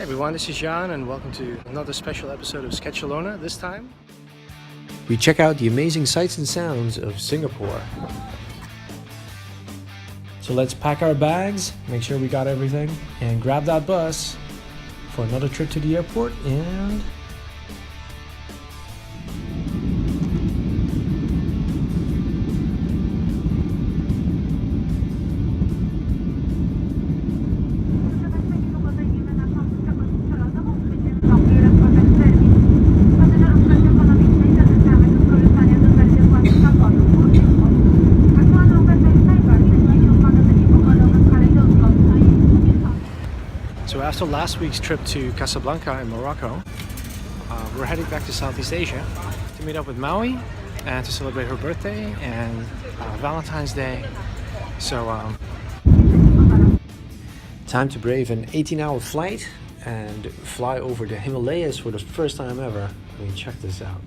everyone, this is Jan and welcome to another special episode of SketchaLona. This time we check out the amazing sights and sounds of Singapore. So let's pack our bags, make sure we got everything, and grab that bus for another trip to the airport and So after last week's trip to Casablanca in Morocco, we're heading back to Southeast Asia to meet up with Maui and to celebrate her birthday and Valentine's Day. So time to brave an 18-hour flight and fly over the Himalayas for the first time ever. I mean, check this out.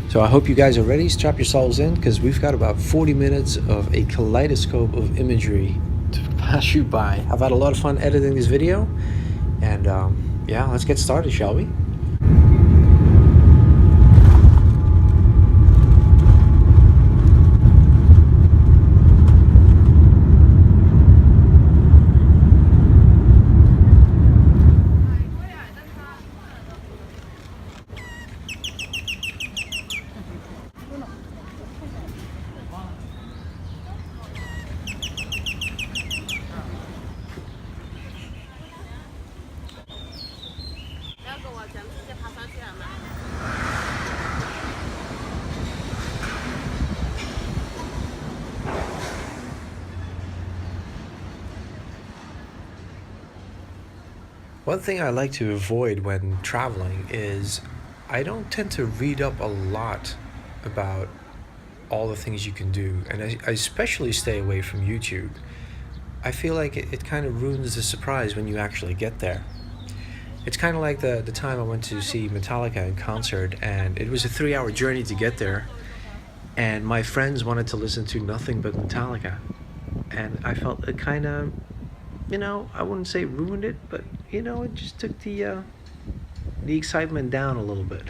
So I hope you guys are ready. Strap yourselves in because we've got about 40 minutes of a kaleidoscope of imagery to pass you by. I've had a lot of fun editing this video and yeah, let's get started, shall we? One thing I like to avoid when traveling is I don't tend to read up a lot about all the things you can do, and I especially stay away from YouTube. I feel like it kind of ruins the surprise when you actually get there. It's kind of like the time I went to see Metallica in concert, and it was a 3-hour journey to get there, and my friends wanted to listen to nothing but Metallica, and I felt it kind of, you know, I wouldn't say ruined it, but you know, it just took the excitement down a little bit.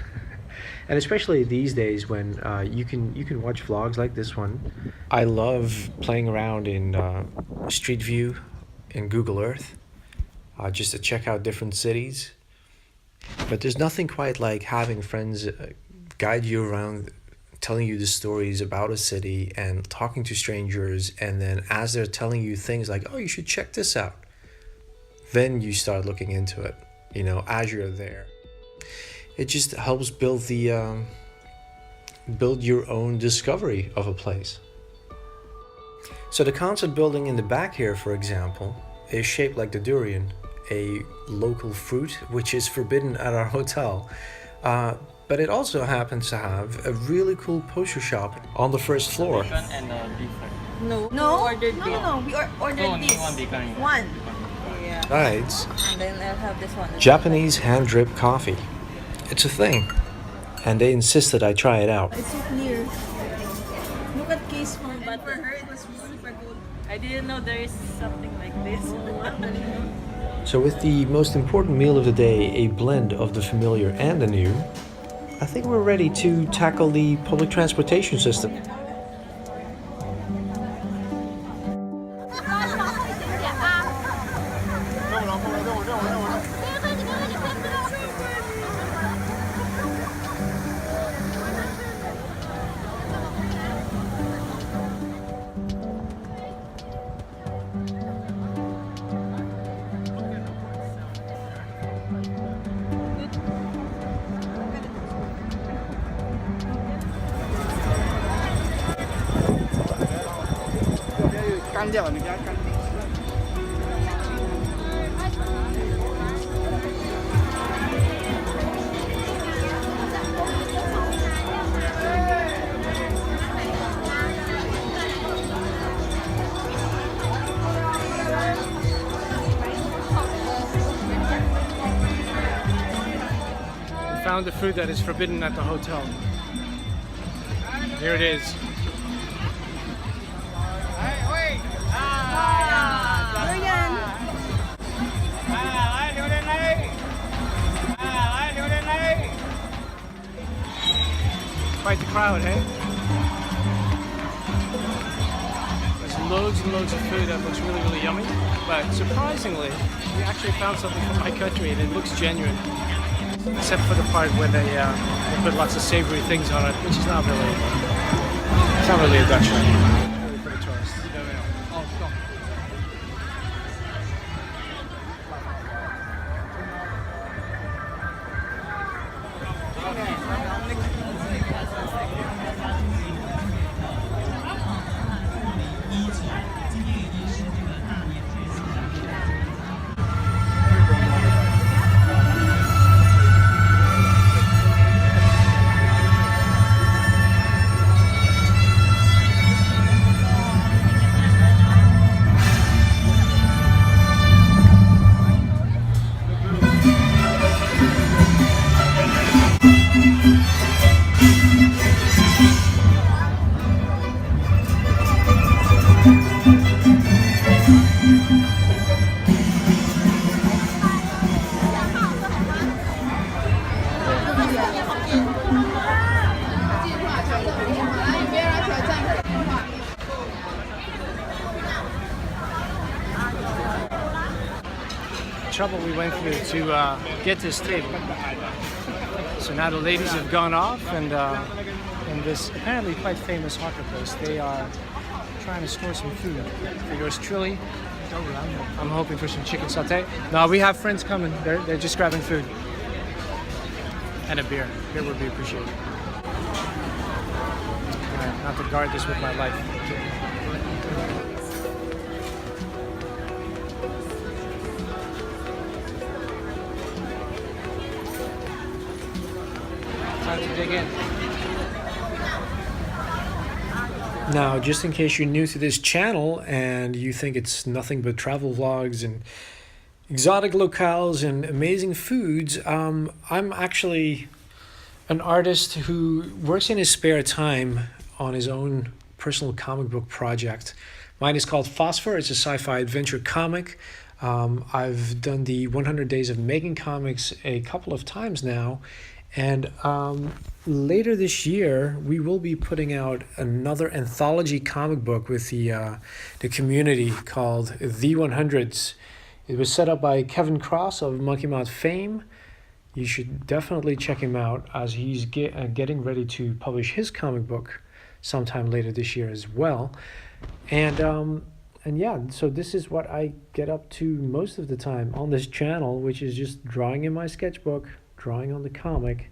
And especially these days when you can watch vlogs like this one. I love playing around in Street View in Google Earth just to check out different cities. But there's nothing quite like having friends guide you around, telling you the stories about a city and talking to strangers, and then as they're telling you things like, oh, you should check this out, then you start looking into it, you know, as you're there. It just helps build your own discovery of a place. So the concert building in the back here, for example, is shaped like the durian, a local fruit which is forbidden at our hotel. But it also happens to have a really cool poster shop on the first floor. No, we ordered this. One. Yeah. Besides, And then I'll have this one. Japanese hand-drip coffee. It's a thing, and they insisted I try it out. It's so clear. Look at case for but for her it was super good. I didn't know there is something like this. So with the most important meal of the day, a blend of the familiar and the new, I think we're ready to tackle the public transportation system. found the fruit that is forbidden at the hotel. Here it is. Durian! Quite the crowd, eh? There's loads and loads of food that looks really, really yummy. But surprisingly, we actually found something from my country and it looks genuine. Except for the part where they put lots of savory things on it, which is not really, it's not really a Dutch thing. Really for the tourists. Trouble we went through to get this table. So now the ladies have gone off, and in this apparently quite famous hawker place, they are trying to store some food. For yours truly, I'm hoping for some chicken satay. No, we have friends coming. They're just grabbing food and a beer. Beer would be appreciated. Right, not to guard this with my life. Time to dig in. Now, just in case you're new to this channel and you think it's nothing but travel vlogs and exotic locales and amazing foods, I'm actually an artist who works in his spare time on his own personal comic book project. Mine is called Phosphor. It's a sci-fi adventure comic. I've done the 100 Days of Making Comics a couple of times now. And later this year, we will be putting out another anthology comic book with the community called The 100s. It was set up by Kevin Cross of Monkey Mouth fame. You should definitely check him out as he's getting ready to publish his comic book sometime later this year as well. And yeah, so this is what I get up to most of the time on this channel, which is just drawing in my sketchbook, drawing on the comic,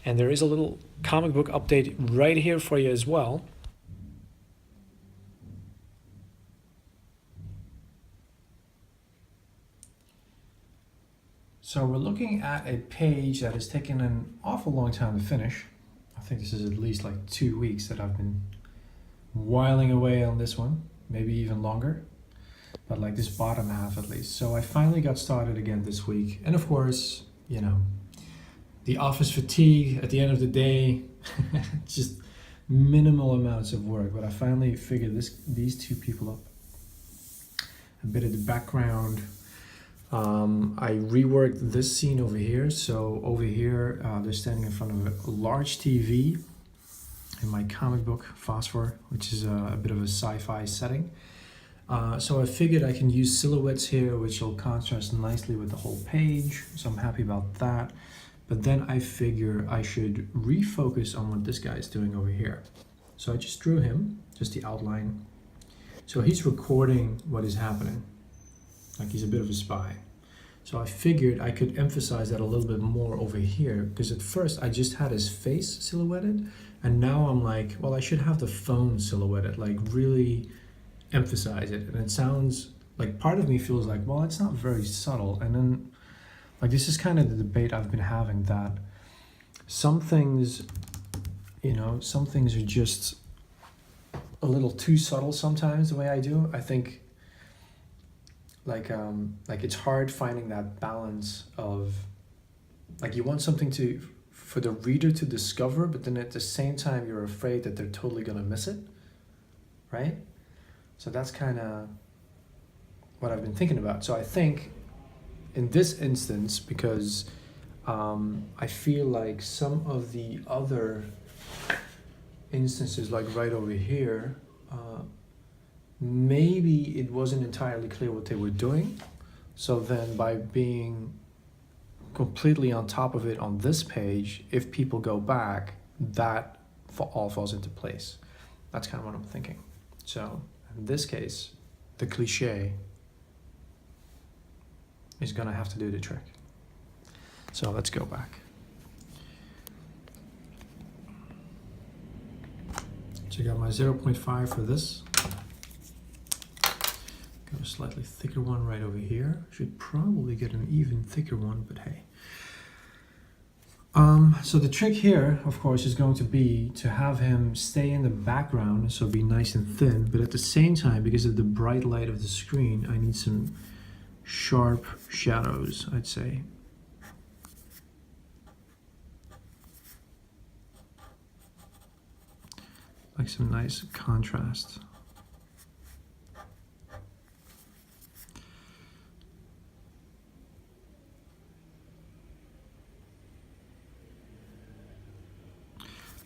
and there is a little comic book update right here for you as well. So we're looking at a page that has taken an awful long time to finish. I think this is at least like 2 weeks that I've been whiling away on this one, maybe even longer, but like this bottom half at least. So I finally got started again this week, and of course, you know, the office fatigue at the end of the day, just minimal amounts of work, but I finally figured these two people up. A bit of the background. I reworked this scene over here. So over here, they're standing in front of a large TV in my comic book, Phosphor, which is a bit of a sci-fi setting. So I figured I can use silhouettes here, which will contrast nicely with the whole page. So I'm happy about that. But then I figure I should refocus on what this guy is doing over here. So I just drew him, just the outline. So he's recording what is happening, like he's a bit of a spy. So I figured I could emphasize that a little bit more over here, because at first I just had his face silhouetted, and now I'm like, well, I should have the phone silhouetted, like really emphasize it. And it sounds like, part of me feels like, well, it's not very subtle. And then, like, this is kind of the debate I've been having, that some things, you know, some things are just a little too subtle sometimes the way I do. I think like it's hard finding that balance of, like, you want something for the reader to discover, but then at the same time you're afraid that they're totally gonna miss it, right? So that's kind of what I've been thinking about. So I think in this instance, because I feel like some of the other instances like right over here, maybe it wasn't entirely clear what they were doing. So then by being completely on top of it on this page, if people go back, that all falls into place. That's kind of what I'm thinking. So in this case, the cliche is gonna have to do the trick. So let's go back. So I got my 0.5 for this. Got a slightly thicker one right over here. Should probably get an even thicker one, but hey. So the trick here, of course, is going to be to have him stay in the background, so be nice and thin, but at the same time, because of the bright light of the screen, I need some sharp shadows, I'd say. Like some nice contrast.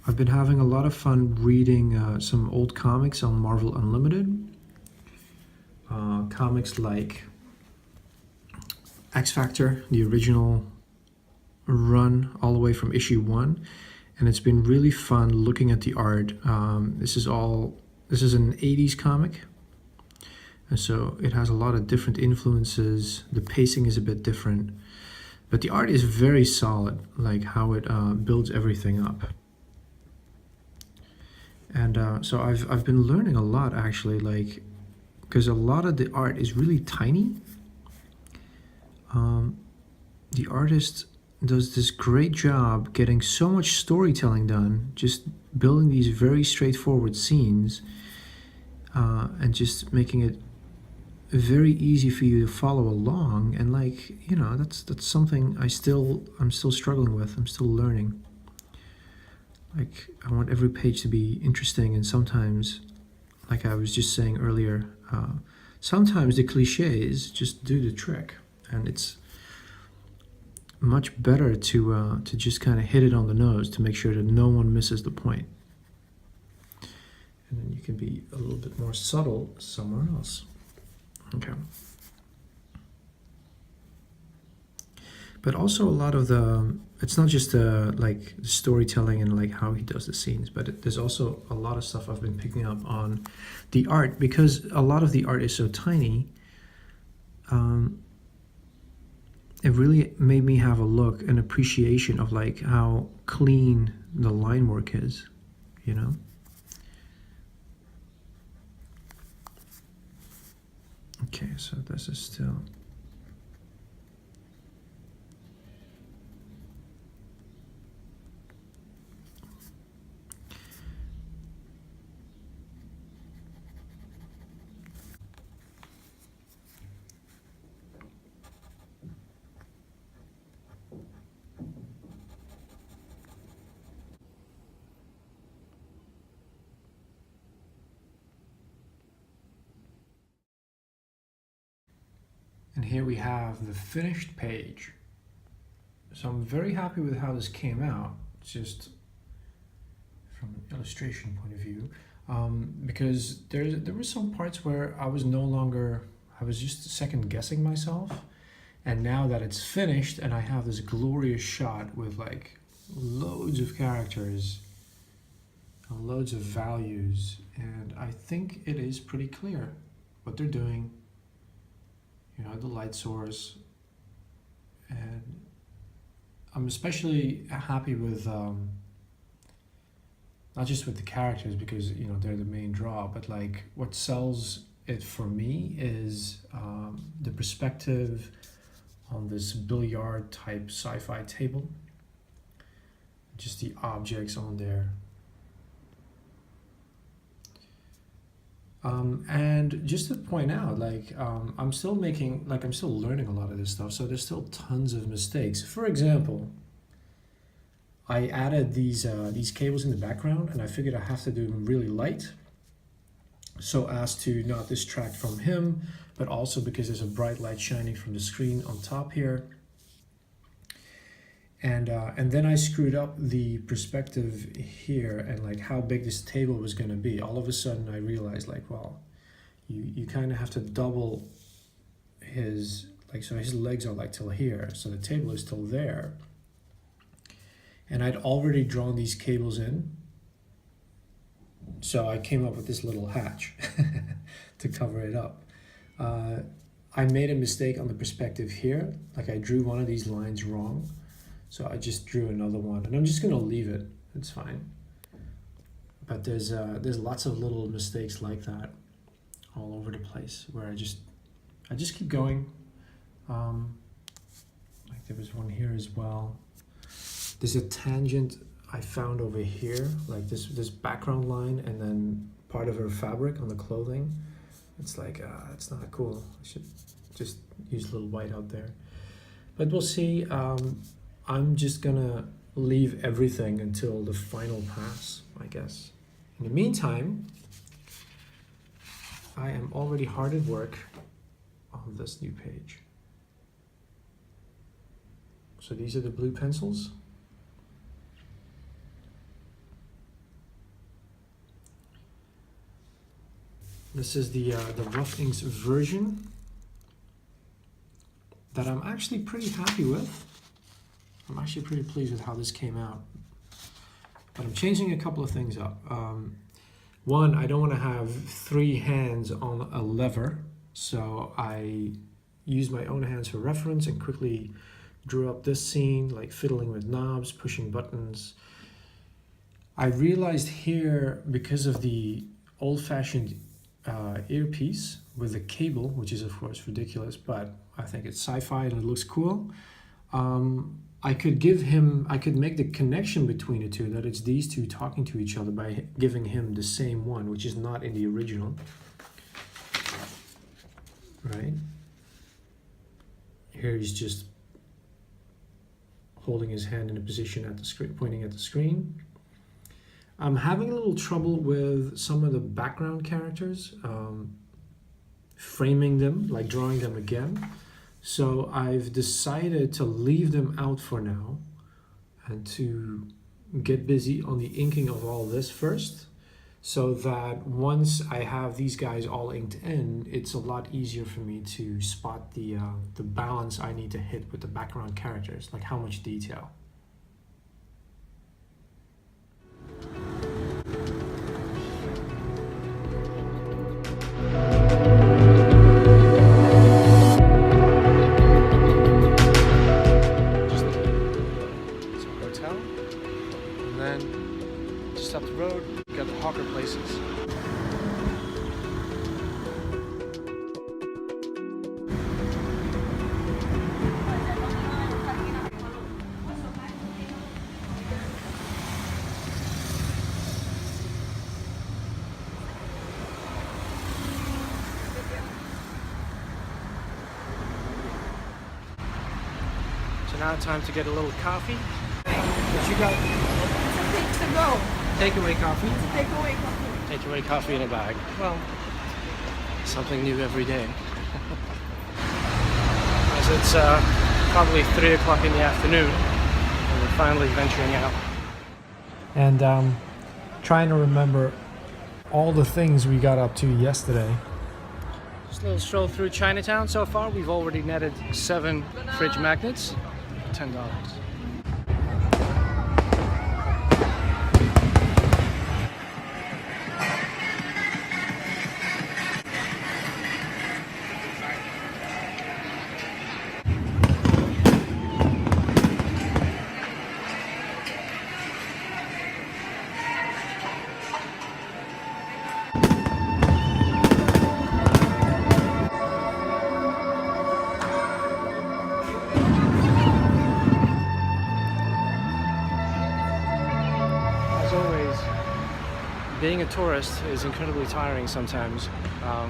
I've been having a lot of fun reading some old comics on Marvel Unlimited. Comics like X Factor, the original run all the way from issue 1. And it's been really fun looking at the art. This is an 80s comic. And so it has a lot of different influences. The pacing is a bit different. But the art is very solid, like how it builds everything up. And so I've been learning a lot actually, like, because a lot of the art is really tiny. The artist does this great job getting so much storytelling done, just building these very straightforward scenes, and just making it very easy for you to follow along. And like, you know, that's something I'm still struggling with. I'm still learning. Like, I want every page to be interesting, and sometimes, like I was just saying earlier, sometimes the cliches just do the trick, and it's much better to just kind of hit it on the nose to make sure that no one misses the point. And then you can be a little bit more subtle somewhere else. Okay. But also a lot of it's not just like the storytelling and like how he does the scenes, but there's also a lot of stuff I've been picking up on the art, because a lot of the art is so tiny. It really made me have a look, an appreciation of like how clean the line work is, you know? Okay, so this is still... And here we have the finished page. So I'm very happy with how this came out, just from an illustration point of view, because there were some parts where I was just second guessing myself. And now that it's finished and I have this glorious shot with like loads of characters and loads of values, and I think it is pretty clear what they're doing. You know, the light source, and I'm especially happy with not just with the characters, because you know they're the main draw, but like what sells it for me is the perspective on this billiard type sci-fi table, just the objects on there. And just to point out, like, I'm still learning a lot of this stuff, so there's still tons of mistakes. For example, I added these cables in the background, and I figured I have to do them really light, so as to not distract from him, but also because there's a bright light shining from the screen on top here. And then I screwed up the perspective here and like how big this table was going to be. All of a sudden I realized like, well, you kind of have to double his, like, so his legs are like till here, so the table is till there. And I'd already drawn these cables in, so I came up with this little hatch to cover it up. I made a mistake on the perspective here, like I drew one of these lines wrong, so I just drew another one, and I'm just gonna leave it, it's fine. But there's lots of little mistakes like that all over the place where I just keep going. Like there was one here as well. There's a tangent I found over here, like this background line and then part of her fabric on the clothing. It's like, it's not cool. I should just use a little white out there. But we'll see. I'm just gonna leave everything until the final pass, I guess. In the meantime, I am already hard at work on this new page. So these are the blue pencils. This is the rough inks version that I'm actually pretty happy with. I'm actually pretty pleased with how this came out. But I'm changing a couple of things up. One, I don't want to have 3 hands on a lever, so I used my own hands for reference and quickly drew up this scene, like fiddling with knobs, pushing buttons. I realized here, because of the old-fashioned earpiece with a cable, which is of course ridiculous, but I think it's sci-fi and it looks cool. I could make the connection between the two, that it's these two talking to each other by giving him the same one, which is not in the original. Right? Here he's just holding his hand in a position at the screen, pointing at the screen. I'm having a little trouble with some of the background characters, framing them, like drawing them again. So I've decided to leave them out for now and to get busy on the inking of all this first, so that once I have these guys all inked in, it's a lot easier for me to spot the balance I need to hit with the background characters, like how much detail. Up the road, we got the hawker places. So now it's time to get a little coffee. What you got? To go. Takeaway coffee? Takeaway coffee. Takeaway coffee in a bag. Well, something new every day. As it's probably 3 o'clock in the afternoon, and we're finally venturing out. And trying to remember all the things we got up to yesterday. Just a little stroll through Chinatown so far. We've already netted 7 fridge magnets, $10. Being a tourist is incredibly tiring sometimes. I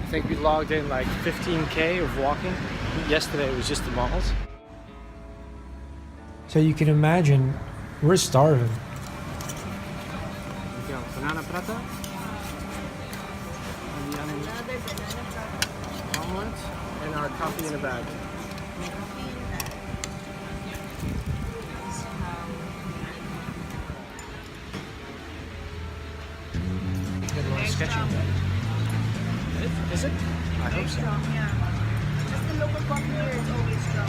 think we logged in like 15K of walking. Yesterday it was just the malls. So you can imagine, we're starving. We got banana prata. Another banana prata. Omelet and our coffee in a bag. sketching. Is it? I hope so. Strong, yeah. Just the local coffee here is always strong.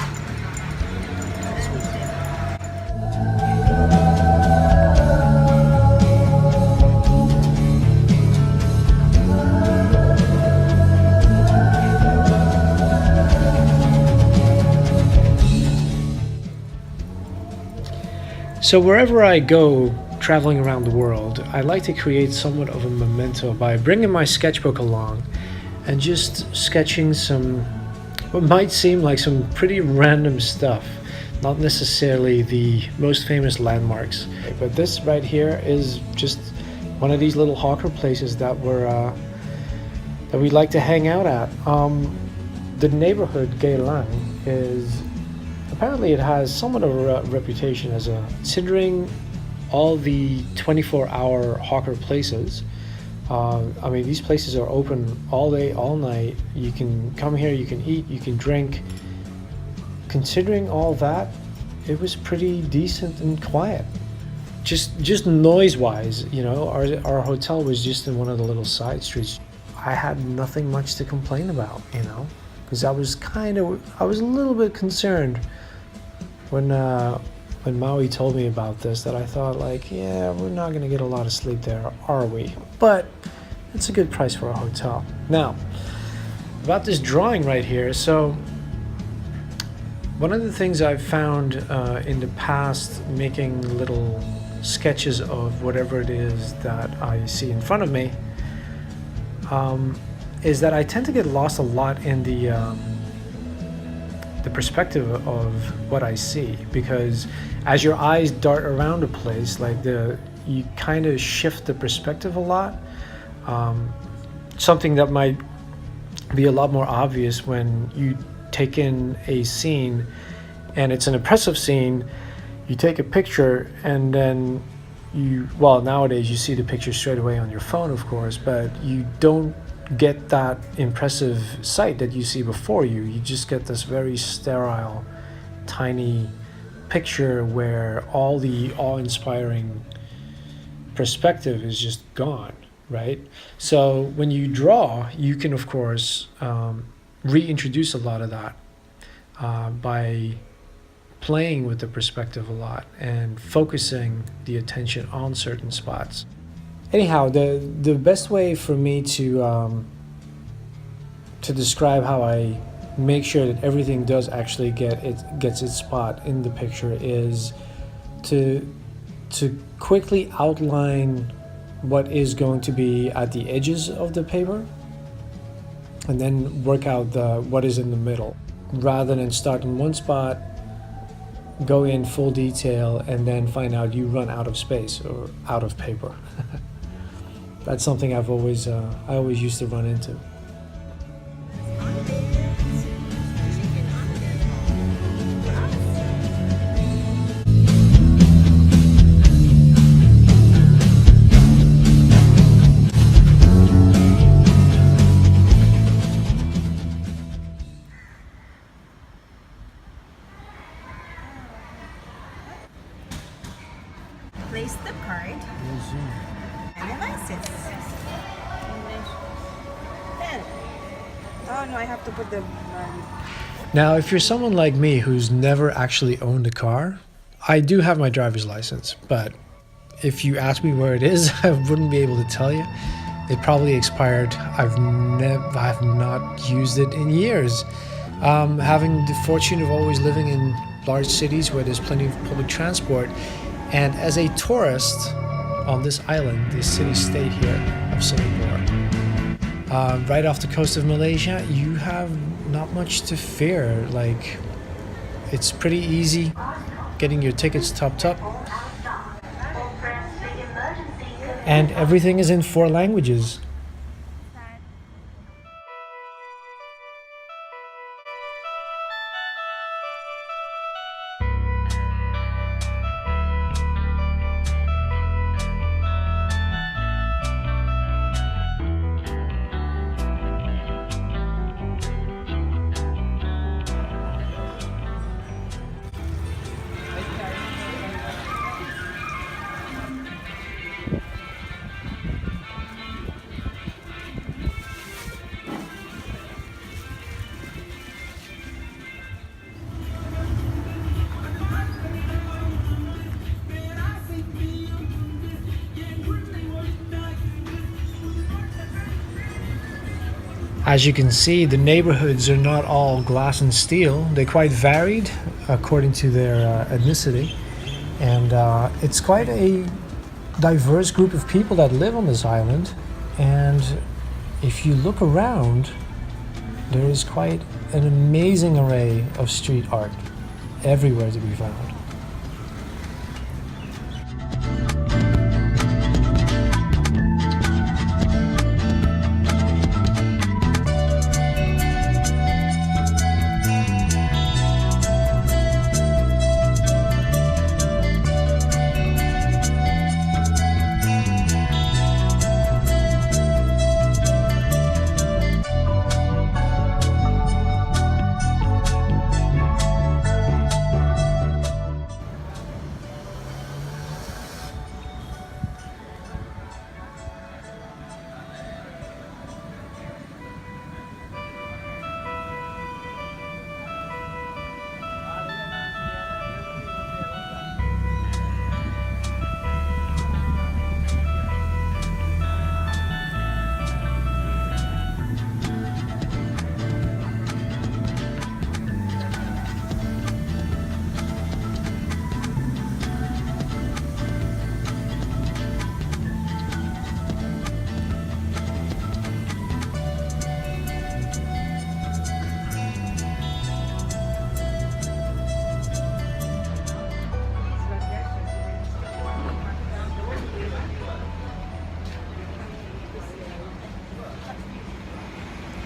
So wherever I go traveling around the world, I like to create somewhat of a memento by bringing my sketchbook along and just sketching some what might seem like some pretty random stuff, not necessarily the most famous landmarks. But this right here is just one of these little hawker places that we like to hang out at. The neighborhood Geylang is apparently it has somewhat of a reputation as considering all the 24-hour hawker places. I mean, these places are open all day, all night. You can come here, you can eat, you can drink. Considering all that, it was pretty decent and quiet. Just noise-wise, you know, our hotel was just in one of the little side streets. I had nothing much to complain about, you know, because I was a little bit concerned when Maui told me about this, that I thought like, yeah, we're not gonna get a lot of sleep there, are we? But it's a good price for a hotel. Now, about this drawing right here. So one of the things I've found in the past making little sketches of whatever it is that I see in front of me is that I tend to get lost a lot in the perspective of what I see, because as your eyes dart around a place, like you kind of shift the perspective a lot. Something that might be a lot more obvious when you take in a scene and it's an impressive scene, you take a picture and then nowadays you see the picture straight away on your phone, of course, but you don't get that impressive sight that you see before you. You just get this very sterile, tiny picture where all the awe-inspiring perspective is just gone, right? So when you draw, you can, of course, reintroduce a lot of that by playing with the perspective a lot and focusing the attention on certain spots. Anyhow, the best way for me to describe how I make sure that everything does actually gets its spot in the picture is to quickly outline what is going to be at the edges of the paper, and then work out what is in the middle, rather than start in one spot, go in full detail, and then find out you run out of space or out of paper. That's something I always used to run into. Place the card. And your license. Then. Oh no, I have to put the Now, if you're someone like me who's never actually owned a car, I do have my driver's license, but if you ask me where it is, I wouldn't be able to tell you. It probably expired. I've not used it in years. Having the fortune of always living in large cities where there's plenty of public transport, and as a tourist on this island, this city-state here of Singapore, right off the coast of Malaysia, you have not much to fear. Like, it's pretty easy getting your tickets topped up, and everything is in 4 languages. As you can see, the neighborhoods are not all glass and steel. They're quite varied according to their ethnicity. And it's quite a diverse group of people that live on this island. And if you look around, there is quite an amazing array of street art everywhere to be found.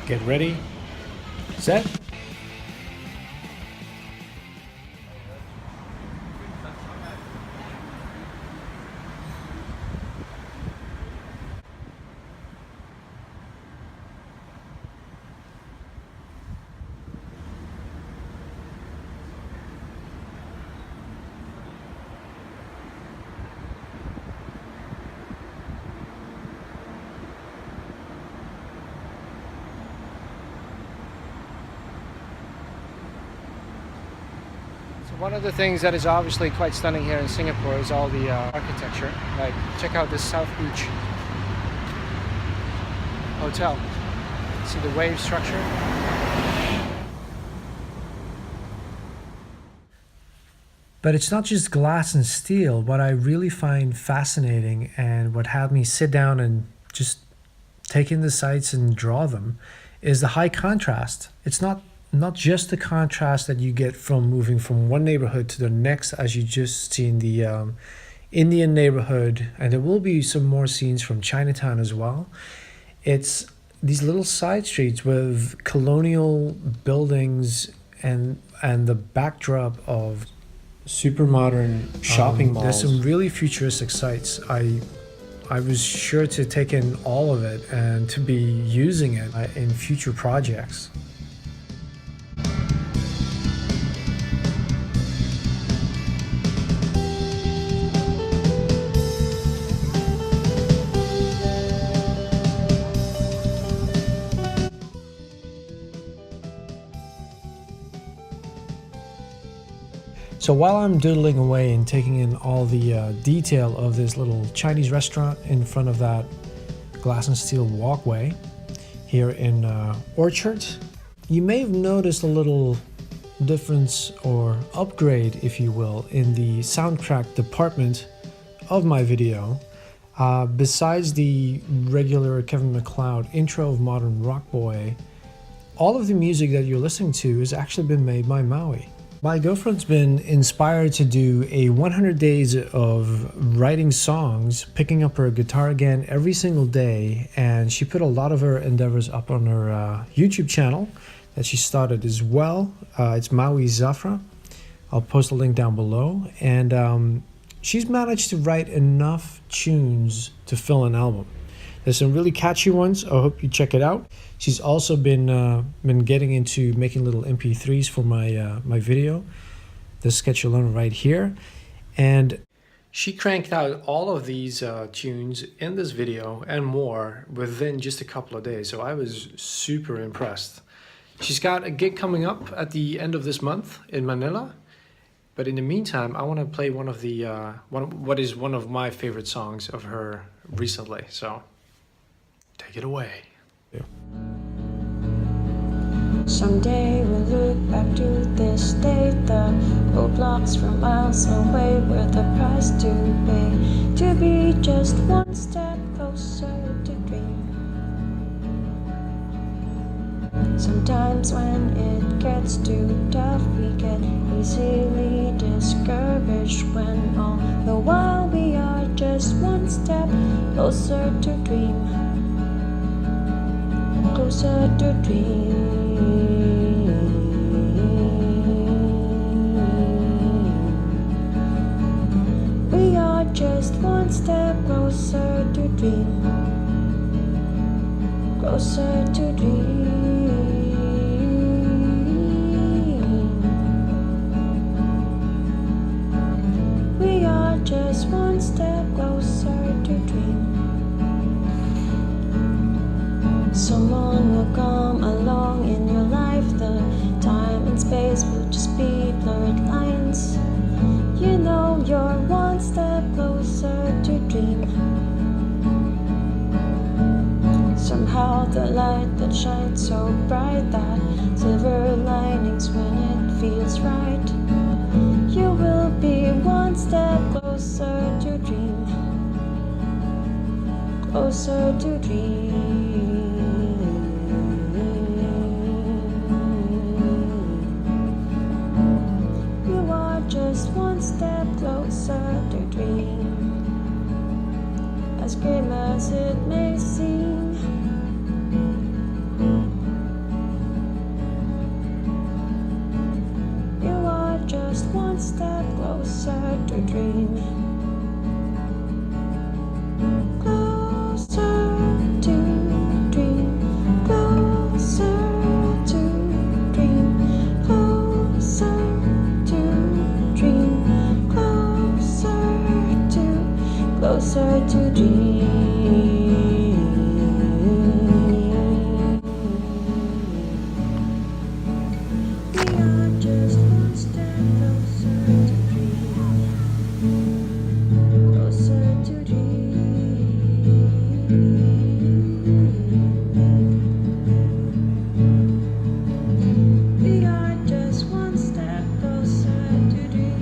Get ready, set. One of the things that is obviously quite stunning here in Singapore is all the architecture. Like, check out this South Beach hotel. See the wave structure? But it's not just glass and steel. What I really find fascinating and what had me sit down and just take in the sights and draw them is the high contrast. It's not just the contrast that you get from moving from one neighborhood to the next, as you just seen the Indian neighborhood, and there will be some more scenes from Chinatown as well. It's these little side streets with colonial buildings and the backdrop of super modern shopping malls. There's some really futuristic sites. I was sure to take in all of it and to be using it in future projects. So while I'm doodling away and taking in all the detail of this little Chinese restaurant in front of that glass and steel walkway here in Orchard, you may have noticed a little difference or upgrade, if you will, in the soundtrack department of my video. Besides the regular Kevin MacLeod intro of Modern Rock Boy, all of the music that you're listening to has actually been made by Maui. My girlfriend's been inspired to do a 100 days of writing songs, picking up her guitar again every single day, and she put a lot of her endeavors up on her YouTube channel that she started as well. It's Maui Zafra. I'll post a link down below, and she's managed to write enough tunes to fill an album. There's some really catchy ones. I hope you check it out. She's also been getting into making little MP3s for my video, the SketchaLona right here, and she cranked out all of these tunes in this video and more within just a couple of days. So I was super impressed. She's got a gig coming up at the end of this month in Manila, but in the meantime, I want to play one of the what is one of my favorite songs of her recently. So take it away. Yeah. Someday we'll look back to this day. The roadblocks from miles away were the price to pay to be just one step closer to dream. Sometimes when it gets too tough, we get easily discouraged, when all the while we are just one step closer to dream. Closer to dream. We are just one step closer to dream. Closer to dream. We are just one step closer to dream. Someone will come along in your life. The time and space will just be blurred lines. You know you're one step closer to dream. Somehow the light that shines so bright, that silver linings when it feels right. You will be one step closer to dream. Closer to dream. Just one step closer to dream. As grim as it may seem, you are just one step closer to dream. Closer to dream. Closer to dream. Closer to dream, closer to dream. We are just one step closer to dream. Closer to dream. We are just one step closer to dream.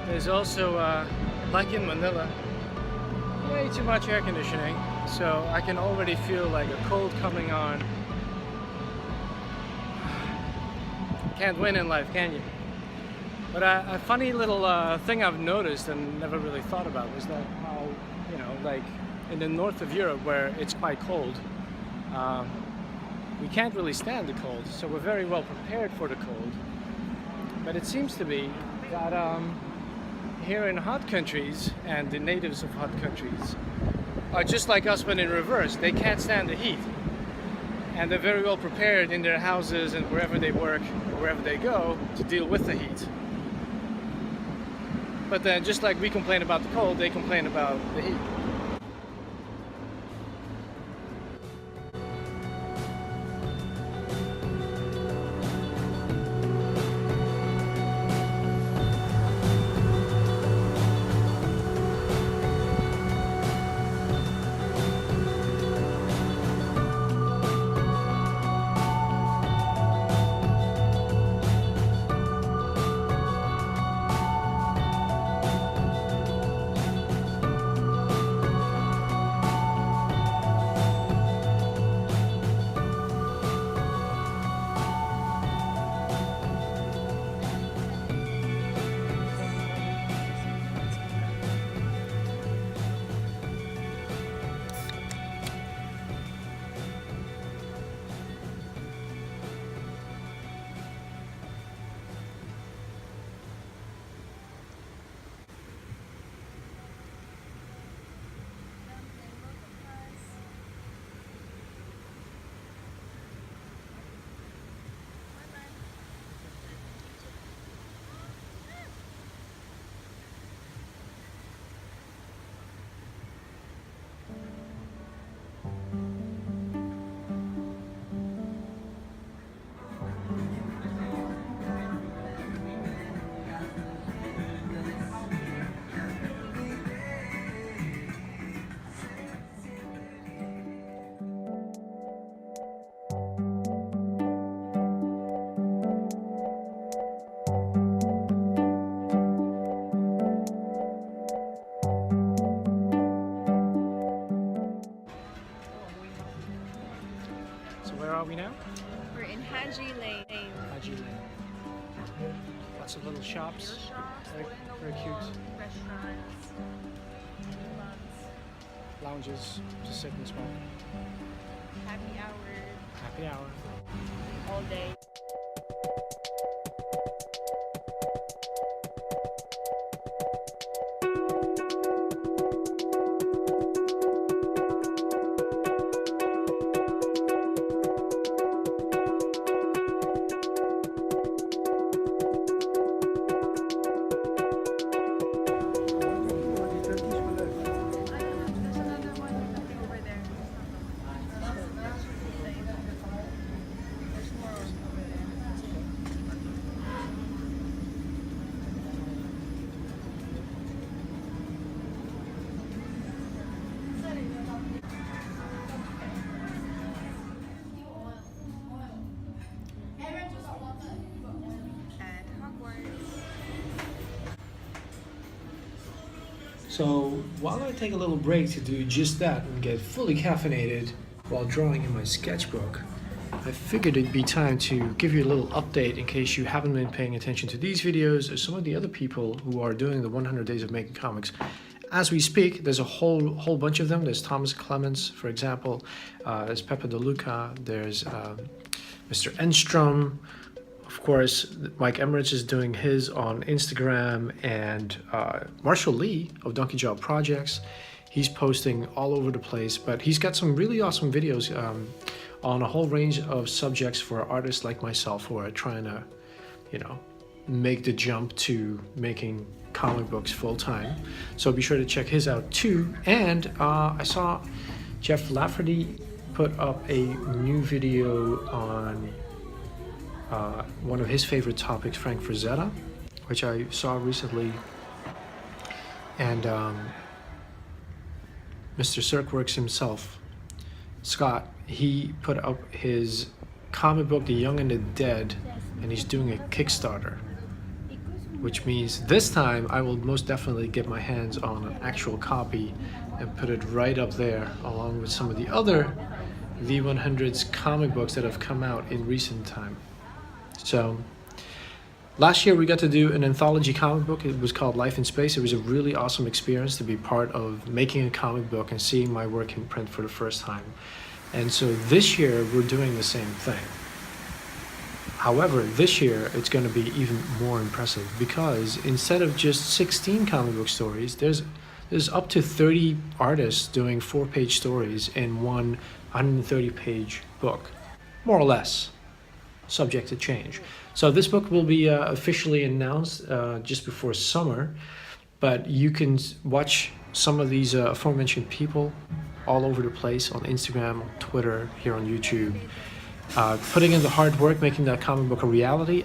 There's also, like in Manila, way too much air conditioning, so I can already feel like a cold coming on. Can't win in life, can you? But a funny little thing I've noticed and never really thought about was that how, you know, like in the north of Europe where it's quite cold, we can't really stand the cold, so we're very well prepared for the cold. But it seems to be that here in hot countries, and the natives of hot countries are just like us but in reverse. They can't stand the heat, and they're very well prepared in their houses and wherever they work or wherever they go to deal with the heat. But then just like we complain about the cold, they complain about the heat. Where are we now? We're in Haji Lane. Haji Lane. Lots of little shops. Very, very cute. Restaurants. Clubs. Lounges to sit and smoke. Happy hour. Happy hour. All day. So while I take a little break to do just that and get fully caffeinated while drawing in my sketchbook, I figured it'd be time to give you a little update in case you haven't been paying attention to these videos or some of the other people who are doing the 100 Days of Making Comics. As we speak, there's a whole bunch of them. There's Thomas Clements, for example. There's Pepe DeLuca. There's Mr. Enstrom. Of course, Mike Emmerich is doing his on Instagram, and Marshal Lee of Donkey Jaw Projects. He's posting all over the place, but he's got some really awesome videos on a whole range of subjects for artists like myself who are trying to, make the jump to making comic books full time. So be sure to check his out too. And I saw Jeff Lafferty put up a new video on one of his favorite topics, Frank Frazetta, which I saw recently. And Mr. Cirqueworks himself, Scott, he put up his comic book, The Young and the Dead, and he's doing a Kickstarter, which means this time I will most definitely get my hands on an actual copy and put it right up there along with some of the other V100's comic books that have come out in recent time. So last year we got to do an anthology comic book. It was called Life in Space. It was a really awesome experience to be part of making a comic book and seeing my work in print for the first time. And so this year we're doing the same thing. However, this year it's going to be even more impressive because instead of just 16 comic book stories, there's up to 30 artists doing 4-page stories in one 130-page book, more or less, subject to change. So this book will be officially announced just before summer, but you can watch some of these aforementioned people all over the place on Instagram, on Twitter, here on YouTube, putting in the hard work, making that comic book a reality.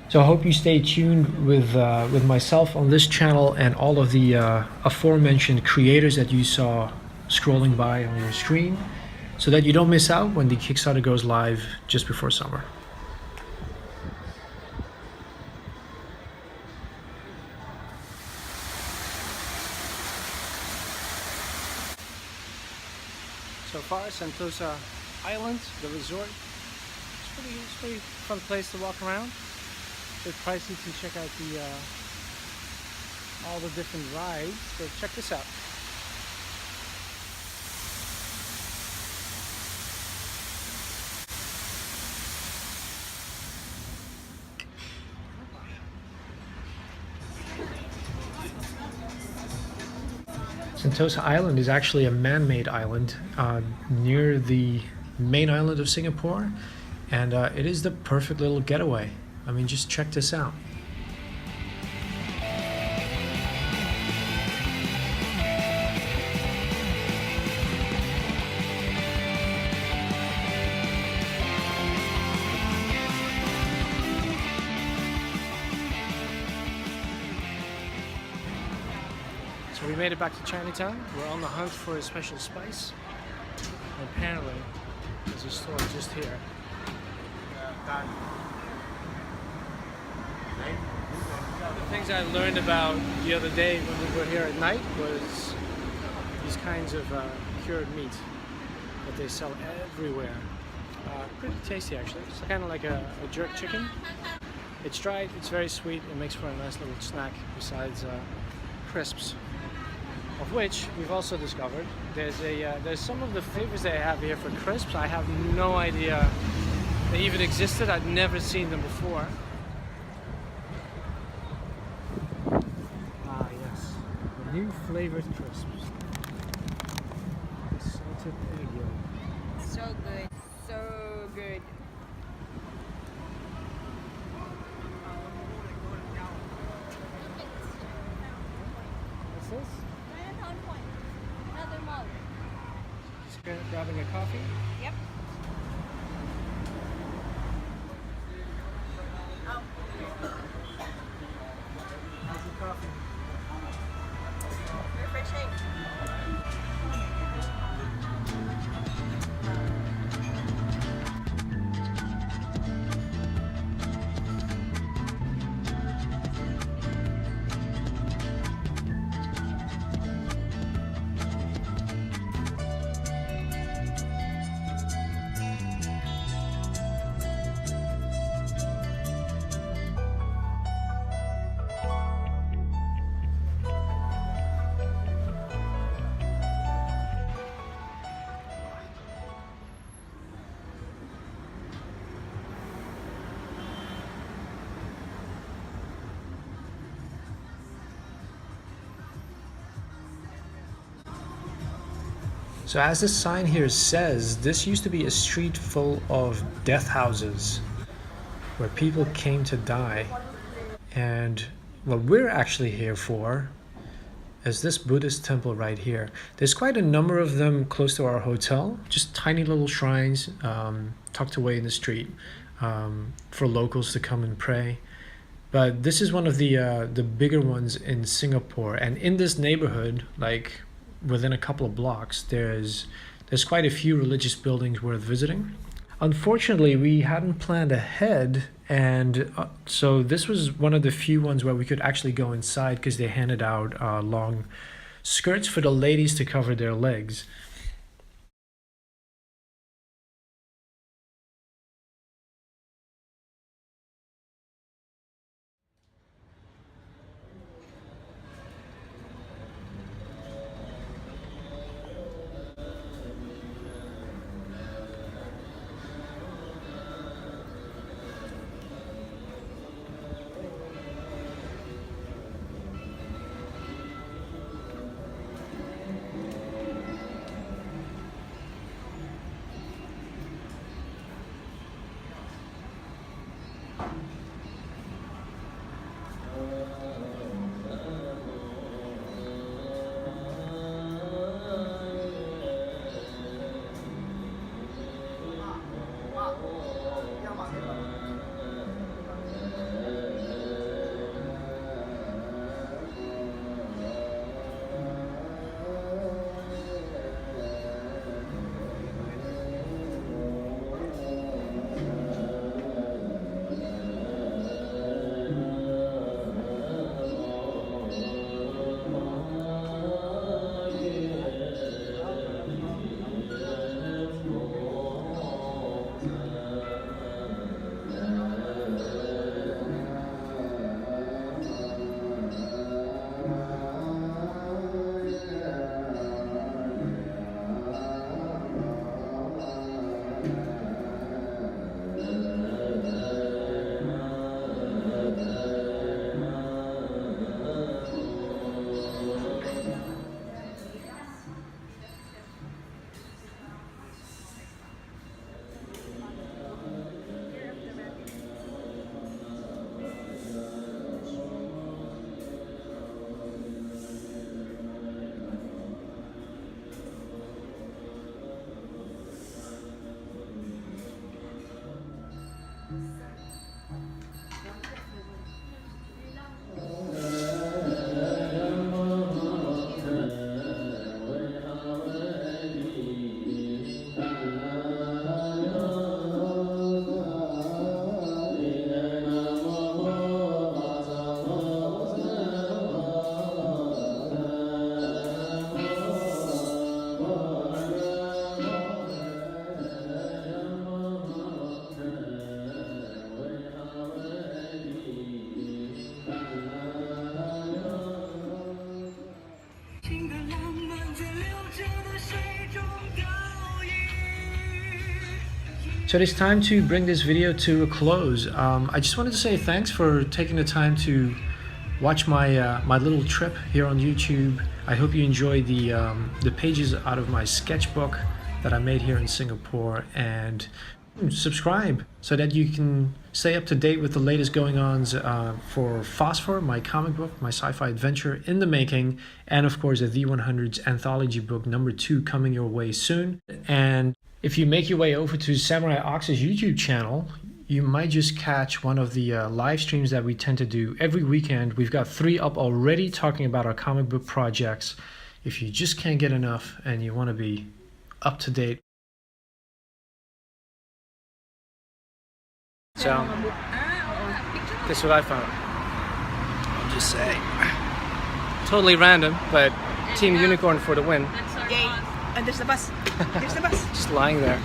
So I hope you stay tuned with myself on this channel and all of the aforementioned creators that you saw scrolling by on your screen, so that you don't miss out when the Kickstarter goes live just before summer. So far, Sentosa Island, the resort, it's pretty fun place to walk around. A bit pricey to check out the all the different rides, but check this out. Sentosa Island is actually a man-made island near the main island of Singapore, and it is the perfect little getaway. I mean, just check this out. So we made it back to Chinatown. We're on the hunt for a special spice. And apparently, there's a store just here. The things I learned about the other day when we were here at night was these kinds of cured meat that they sell everywhere. Pretty tasty actually. It's kind of like a jerk chicken. It's dried, it's very sweet, it makes for a nice little snack besides crisps, of which we've also discovered there's some of the flavors they have here for crisps. I have no idea they even existed. I'd never seen them before. Ah yes, the new flavored crisps. Salted egg yolk. So good. So good. What's this? Chinatown Point. Another mall. Just grabbing a coffee. Yep. How's the coffee? Refreshing. So as the sign here says, this used to be a street full of death houses where people came to die. And what we're actually here for is this Buddhist temple right here. There's quite a number of them close to our hotel, just tiny little shrines tucked away in the street for locals to come and pray. But this is one of the bigger ones in Singapore. And in this neighborhood, like within a couple of blocks, there's quite a few religious buildings worth visiting. Unfortunately, we hadn't planned ahead, and so this was one of the few ones where we could actually go inside because they handed out long skirts for the ladies to cover their legs. So it's time to bring this video to a close. I just wanted to say thanks for taking the time to watch my my little trip here on YouTube. I hope you enjoyed the pages out of my sketchbook that I made here in Singapore, and subscribe so that you can stay up to date with the latest going-ons for Phosphor, my comic book, my sci-fi adventure in the making, and of course the V100's anthology book number 2 coming your way soon. And if you make your way over to Samurai Ox's YouTube channel, you might just catch one of the live streams that we tend to do every weekend. We've got 3 up already talking about our comic book projects. If you just can't get enough and you want to be up to date. So, this is what I found. I'll just say, totally random, but Team Unicorn for the win. Yay! And there's the bus. There's the bus. Just lying there.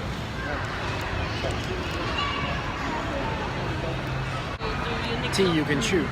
Tea you can chew.